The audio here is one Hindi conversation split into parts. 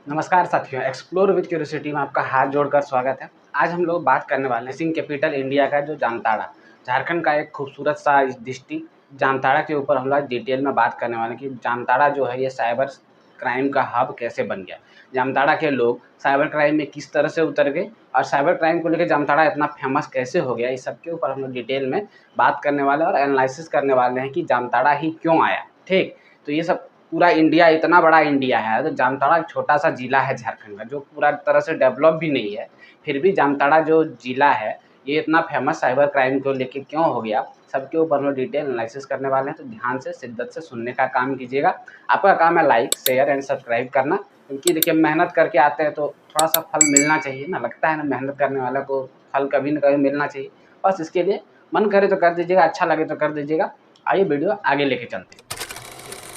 नमस्कार साथियों, एक्सप्लोर विद क्यूरियोसिटी में आपका हाथ जोड़कर स्वागत है। आज हम लोग बात करने वाले हैं फिशिंग कैपिटल इंडिया का जो जामताड़ा, झारखंड का एक खूबसूरत सा डिस्ट्रिक्ट जामताड़ा के ऊपर हम लोग डिटेल में बात करने वाले हैं कि जामताड़ा जो है ये साइबर क्राइम का हब कैसे बन गया। जामताड़ा के लोग साइबर क्राइम में किस तरह से उतर गए और साइबर क्राइम को लेकर जामताड़ा इतना फेमस कैसे हो गया, इस सब के ऊपर हम लोग डिटेल में बात करने वाले हैं और एनालिसिस करने वाले हैं कि जामताड़ा ही क्यों आया। ठीक, तो ये सब पूरा इंडिया, इतना बड़ा इंडिया है तो जामताड़ा एक छोटा सा ज़िला है झारखंड का जो पूरा तरह से डेवलप भी नहीं है। फिर भी जामताड़ा जो ज़िला है ये इतना फेमस साइबर क्राइम को लेके क्यों हो गया, सबके ऊपर हम डिटेल एनालिसिस करने वाले हैं। तो ध्यान से शिद्दत से सुनने का काम कीजिएगा। आपका काम है लाइक शेयर एंड सब्सक्राइब करना, क्योंकि देखिए मेहनत करके आते हैं तो थोड़ा सा फल मिलना चाहिए ना, लगता है ना मेहनत करने वाला को फल कभी न कभी मिलना चाहिए। बस इसके लिए मन करे तो कर दीजिएगा, अच्छा लगे तो कर दीजिएगा। आइए वीडियो आगे लेके चलते हैं।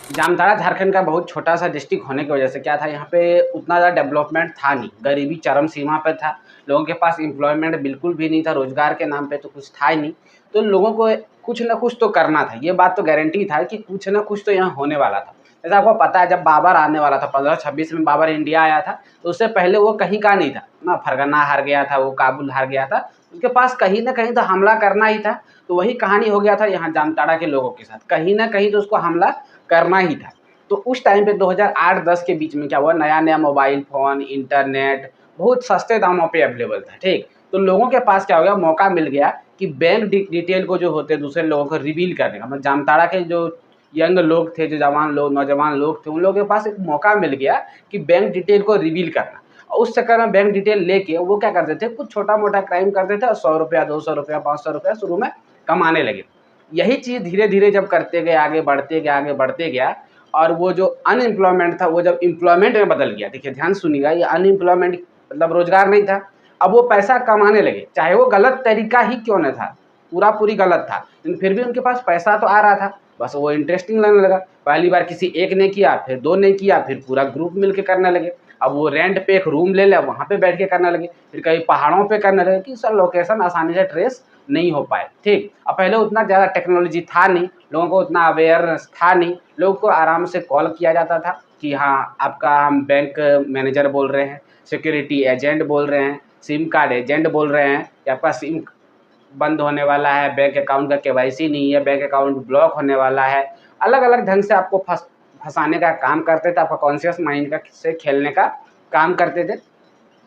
जामताड़ा झारखंड का बहुत छोटा सा डिस्ट्रिक्ट होने की वजह से क्या था, यहाँ पे उतना ज़्यादा डेवलपमेंट था नहीं, गरीबी चरम सीमा पे था, लोगों के पास एम्प्लॉयमेंट बिल्कुल भी नहीं था, रोजगार के नाम पे तो कुछ था ही नहीं। तो लोगों को कुछ ना कुछ तो करना था, ये बात तो गारंटी था कि कुछ ना कुछ तो यहाँ होने वाला था। जैसे आपको पता है जब बाबर आने वाला था 1526 में बाबर इंडिया आया था, तो उससे पहले वो कहीं का नहीं था ना, फरगना हार गया था, वो काबुल हार गया था, उसके पास कहीं ना कहीं तो हमला करना ही था। तो वही कहानी हो गया था यहाँ जामताड़ा के लोगों के साथ, कहीं ना कहीं तो उसको हमला करना ही था। तो उस टाइम पे 2008-10 के बीच में क्या हुआ, नया नया मोबाइल फ़ोन, इंटरनेट बहुत सस्ते दामों पे अवेलेबल था। ठीक, तो लोगों के पास क्या हो गया, मौका मिल गया कि बैंक डिटेल को जो होते दूसरे लोगों को रिवील करने का, मतलब जामताड़ा के जो यंग लोग थे, जो जवान लोग, नौजवान लोग थे, उन लोगों के पास एक मौका मिल गया कि बैंक डिटेल को रिवील करना। और उस चक्कर में बैंक डिटेल लेके वो क्या करते थे, कुछ छोटा मोटा क्राइम करते थे और 100 रुपया, 200 रुपया, 500 रुपया शुरू में कमाने लगे। यही चीज़ धीरे धीरे जब करते गए, आगे बढ़ते गया, आगे बढ़ते गया, और वो जो अनएम्प्लॉयमेंट था वो जब एम्प्लॉयमेंट में बदल गया। देखिए ध्यान सुनिएगा, ये अनएम्प्लॉयमेंट मतलब रोजगार नहीं था, अब वो पैसा कमाने लगे, चाहे वो गलत तरीका ही क्यों न था, पूरा पूरी गलत था, लेकिन फिर भी उनके पास पैसा तो आ रहा था, बस वो इंटरेस्टिंग लगने लगा। पहली बार किसी एक ने किया, फिर दो ने किया, फिर पूरा ग्रुप मिल के करने लगे। अब वो रेंट पे एक रूम ले लिया, वहाँ पे बैठ के करने लगे, फिर कहीं पहाड़ों पे करने लगे कि सर लोकेशन आसानी से ट्रेस नहीं हो पाए। ठीक, अब पहले उतना ज़्यादा टेक्नोलॉजी था नहीं, लोगों को उतना अवेयरनेस था नहीं, लोगों को आराम से कॉल किया जाता था कि हाँ आपका हम बैंक मैनेजर बोल रहे हैं, सिक्योरिटी एजेंट बोल रहे हैं, सिम कार्ड एजेंट बोल रहे हैं, कि आपका सिम बंद होने वाला है, बैंक अकाउंट का केवाईसी नहीं है, बैंक अकाउंट ब्लॉक होने वाला है। अलग अलग ढंग से आपको फंसाने का काम करते थे, आपका कॉन्शियस माइंड का से खेलने का काम करते थे।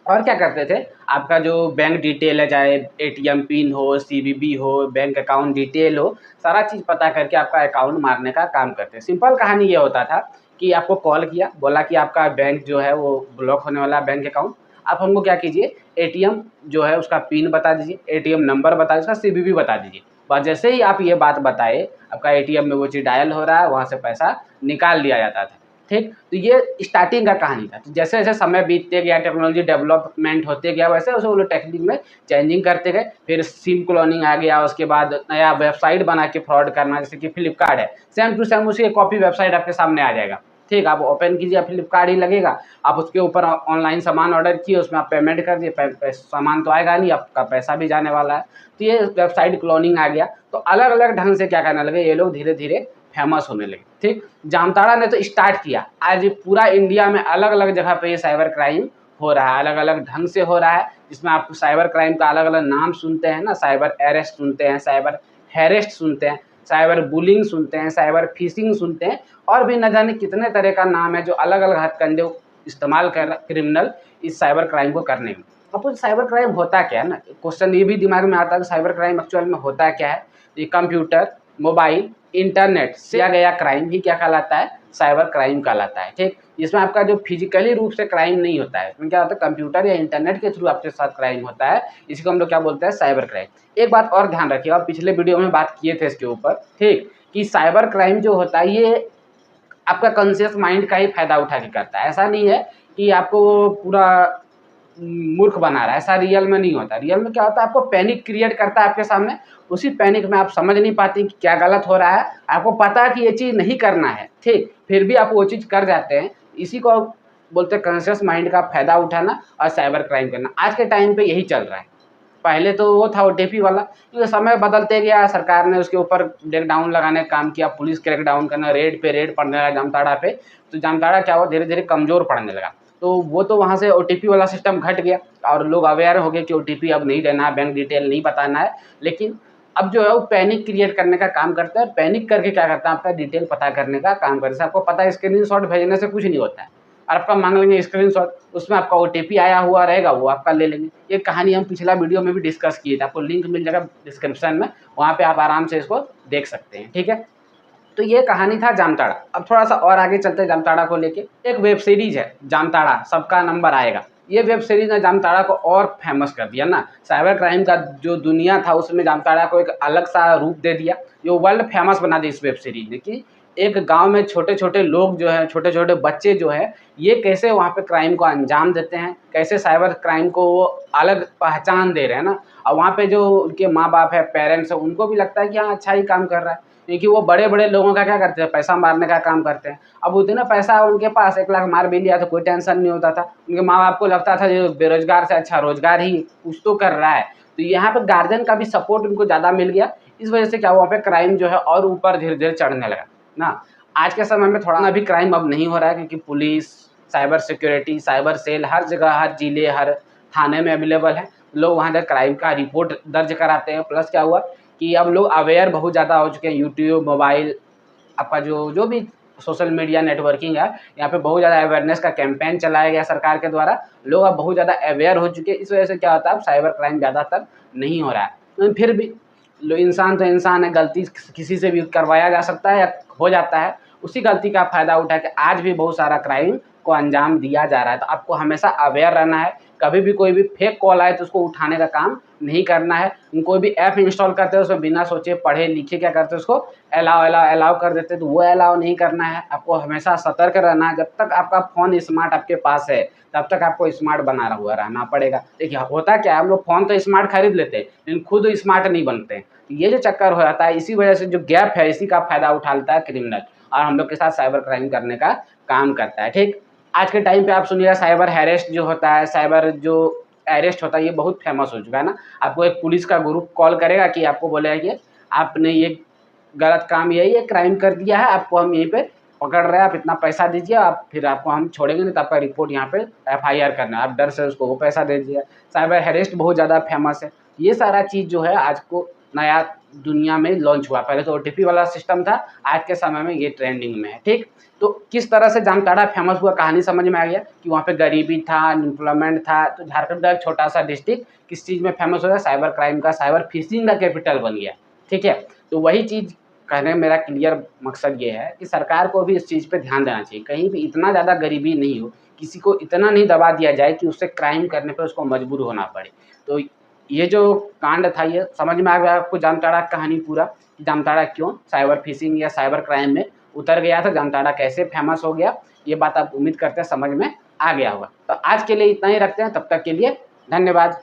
और क्या करते थे, आपका जो बैंक डिटेल है, चाहे एटीएम पिन हो, सीवीवी हो, बैंक अकाउंट डिटेल हो, सारा चीज़ पता करके आपका अकाउंट मारने का काम करते हैं। सिंपल कहानी ये होता था कि आपको कॉल किया, बोला कि आपका बैंक जो है वो ब्लॉक होने वाला है, बैंक अकाउंट। आप हमको क्या कीजिए, एटीएम जो है उसका पिन बता दीजिए, एटीएम नंबर बता दीजिए, उसका सीवीवी बता दीजिए। बस जैसे ही आप ये बात बताए, आपका एटीएम में वो चीज़ डायल हो रहा है, वहाँ से पैसा निकाल लिया जाता था। ठीक, तो ये स्टार्टिंग का कहानी था। तो जैसे जैसे समय बीतते गया, टेक्नोलॉजी डेवलपमेंट होते गया, वैसे वैसे वो लोग टेक्निक में चेंजिंग करते गए। फिर सिम क्लोनिंग आ गया, उसके बाद नया वेबसाइट बना के फ्रॉड करना, जैसे कि फ्लिपकार्ट है, सेम टू सेम उसी कॉपी वेबसाइट आपके सामने आ जाएगा। ठीक, आप ओपन कीजिए, फ्लिपकार्ट ही लगेगा, आप उसके ऊपर ऑनलाइन सामान ऑर्डर किए, उसमें आप पेमेंट कर दिए, सामान तो आएगा नहीं, आपका पैसा भी जाने वाला है। तो ये वेबसाइट क्लोनिंग आ गया। तो अलग अलग ढंग से क्या करने लगे ये लोग, धीरे धीरे फेमस होने लगे। ठीक, जामताड़ा ने तो स्टार्ट किया, आज पूरा इंडिया में अलग अलग जगह पे ये साइबर क्राइम हो रहा है, अलग अलग ढंग से हो रहा है, जिसमें आप साइबर क्राइम का अलग अलग नाम सुनते हैं ना, साइबर अरेस्ट सुनते हैं, साइबर हैरेस्ट सुनते हैं, साइबर बुलिंग सुनते हैं, साइबर फिशिंग सुनते हैं, और भी न जाने कितने तरह का नाम है जो अलग अलग हथकंडे इस्तेमाल कर क्रिमिनल इस साइबर क्राइम को करने में। अब साइबर क्राइम होता क्या है ना, क्वेश्चन ये भी दिमाग में आता है कि साइबर क्राइम एक्चुअल में होता क्या है। ये कंप्यूटर, मोबाइल, इंटरनेट से किया गया क्राइम ही क्या कहलाता है, साइबर क्राइम कहलाता है। ठीक, इसमें आपका जो फिजिकली रूप से क्राइम नहीं होता है, इसमें क्या होता है, कंप्यूटर या इंटरनेट के थ्रू आपके साथ क्राइम होता है, इसी को हम लोग क्या बोलते हैं, साइबर क्राइम। एक बात और ध्यान रखिएगा, पिछले वीडियो में बात किए थे इसके ऊपर, ठीक, कि साइबर क्राइम जो होता है ये आपका कॉन्शियस माइंड का ही फायदा उठा के करता है। ऐसा नहीं है कि आपको पूरा मूर्ख बना रहा है, ऐसा रियल में नहीं होता। रियल में क्या होता है, आपको पैनिक क्रिएट करता है आपके सामने, उसी पैनिक में आप समझ नहीं पाते कि क्या गलत हो रहा है, आपको पता है कि ये चीज़ नहीं करना है, ठीक, फिर भी आप वो चीज़ कर जाते हैं। इसी को बोलते हैं कॉन्शियस माइंड का फायदा उठाना और साइबर क्राइम करना। आज के टाइम पे यही चल रहा है। पहले तो वो था ओटीपी वाला, क्योंकि समय बदलते गया, सरकार ने उसके ऊपर क्रैकडाउन लगाने का काम किया, पुलिस क्रैकडाउन करना, रेड पे रेड पड़ने लगा जामताड़ा पे, तो जामताड़ा क्या हुआ, धीरे धीरे कमज़ोर पड़ने लगा। तो वो तो वहाँ से ओटीपी वाला सिस्टम घट गया और लोग अवेयर हो गए कि ओटीपी अब नहीं देना है, बैंक डिटेल नहीं बताना है। लेकिन अब जो है वो पैनिक क्रिएट करने का काम करता है, पैनिक करके क्या करता है, आपका डिटेल पता करने का काम करता है। जैसे आपको पता है स्क्रीनशॉट भेजने से कुछ नहीं होता है, और आपका मांग लेंगे स्क्रीनशॉट, उसमें आपका ओटीपी आया हुआ रहेगा, वो आपका ले लेंगे। ये कहानी हम पिछला वीडियो में भी डिस्कस किए थे, आपको लिंक मिल जाएगा डिस्क्रिप्शन में, वहाँ पे आप आराम से इसको देख सकते हैं, ठीक है। तो ये कहानी था जामताड़ा। अब थोड़ा सा और आगे चलते हैं जामताड़ा को लेके। एक वेब सीरीज है जामताड़ा, सबका नंबर आएगा। ये वेब सीरीज ने जामताड़ा को और फेमस कर दिया ना, साइबर क्राइम का जो दुनिया था उसमें जामताड़ा को एक अलग सा रूप दे दिया। ये वर्ल्ड फेमस बना दी इस वेब सीरीज ने कि एक गांव में छोटे छोटे लोग जो है, छोटे छोटे बच्चे जो है, ये कैसे वहाँ पे क्राइम को अंजाम देते हैं, कैसे साइबर क्राइम को वो अलग पहचान दे रहे हैं ना। और वहाँ पे जो उनके माँ बाप है, पेरेंट्स है, उनको भी लगता है कि हाँ अच्छा ही काम कर रहा है, क्योंकि वो बड़े बड़े लोगों का क्या करते हैं, पैसा मारने का काम करते हैं। अब उतना पैसा उनके पास 1 लाख मार भी लिया तो कोई टेंशन नहीं होता था। उनके माँ बाप को लगता था जो बेरोजगार से अच्छा रोजगार ही कुछ तो कर रहा है। तो यहाँ पे गार्जियन का भी सपोर्ट उनको ज़्यादा मिल गया। इस वजह से क्या हुआ, पे क्राइम जो है और ऊपर धीरे धीरे चढ़ने लगा ना। आज के समय में थोड़ा अभी क्राइम अब नहीं हो रहा है, क्योंकि police, cyber security, cyber cell हर जगह, हर जिले, हर थाने में अवेलेबल है। लोग वहाँ जाकर क्राइम का रिपोर्ट दर्ज कराते हैं। प्लस क्या हुआ कि अब लोग अवेयर बहुत ज़्यादा हो चुके हैं। यूट्यूब, मोबाइल, आपका जो भी सोशल मीडिया नेटवर्किंग है, यहाँ पे बहुत ज़्यादा अवेयरनेस का कैंपेन चलाया गया सरकार के द्वारा। लोग अब बहुत ज़्यादा अवेयर हो चुके हैं। इस वजह से क्या होता है, अब साइबर क्राइम ज़्यादातर नहीं हो रहा है। लेकिन फिर भी इंसान तो इंसान है, गलती किसी से भी करवाया जा सकता है या हो जाता है। उसी गलती का फ़ायदा उठा के आज भी बहुत सारा क्राइम को अंजाम दिया जा रहा है। तो आपको हमेशा अवेयर रहना है। कभी भी कोई भी फेक कॉल आए तो उसको उठाने का काम नहीं करना है। कोई भी ऐप इंस्टॉल करते हैं उसमें बिना सोचे पढ़े लिखे क्या करते हैं, उसको अलाउ कर देते हैं, तो वो अलाउ नहीं करना है। आपको हमेशा सतर्क रहना है। जब तक आपका फ़ोन स्मार्ट आपके पास है तब तक आपको स्मार्ट बना हुआ रहना पड़ेगा। देखिए होता क्या है, हम लोग फ़ोन तो स्मार्ट खरीद लेते हैं लेकिन खुद स्मार्ट नहीं बनते हैं। ये जो चक्कर हो जाता है, इसी वजह से जो गैप है, इसी का फ़ायदा उठा लेता है क्रिमिनल और हम लोग के साथ साइबर क्राइम करने का काम करता है, ठीक। आज के टाइम पे आप सुनिएगा साइबर हैरेस्ट जो होता है, साइबर जो अरेस्ट होता है, ये बहुत फेमस हो चुका है ना। आपको एक पुलिस का ग्रुप कॉल करेगा कि आपको बोलेगा कि आपने ये गलत काम, ये क्राइम कर दिया है, आपको हम यहीं पे पकड़ रहे हैं, आप इतना पैसा दीजिए, आप फिर आपको हम छोड़ेंगे नहीं, तो आपका रिपोर्ट यहाँ पे एफआईआर करना है। आप डर से उसको वो पैसा दे दीजिए। साइबर हैरेस्ट बहुत ज़्यादा फेमस है। ये सारा चीज़ जो है आज को नया दुनिया में लॉन्च हुआ। पहले तो ओटीपी वाला सिस्टम था, आज के समय में ये ट्रेंडिंग में है, ठीक। तो किस तरह से जामताड़ा फेमस हुआ, कहानी समझ में आ गया कि वहाँ पे गरीबी था, अनएम्प्लॉयमेंट था। तो झारखंड का एक छोटा सा डिस्ट्रिक्ट किस चीज़ में फेमस हो गया, साइबर क्राइम का, साइबर फिशिंग का कैपिटल बन गया, ठीक है। तो वही चीज़ कहने में मेरा क्लियर मकसद ये है कि सरकार को भी इस चीज़ पे ध्यान देना चाहिए। कहीं भी इतना ज़्यादा गरीबी नहीं हो, किसी को इतना नहीं दबा दिया जाए कि उससे क्राइम करने पे उसको मजबूर होना पड़े। तो ये जो कांड था, ये समझ में आ गया आपको जामताड़ा की कहानी पूरा, कि जामताड़ा क्यों साइबर फिशिंग या साइबर क्राइम में उतर गया था, जामताड़ा कैसे फेमस हो गया। ये बात आप उम्मीद करते हैं समझ में आ गया होगा। तो आज के लिए इतना ही रखते हैं, तब तक के लिए धन्यवाद।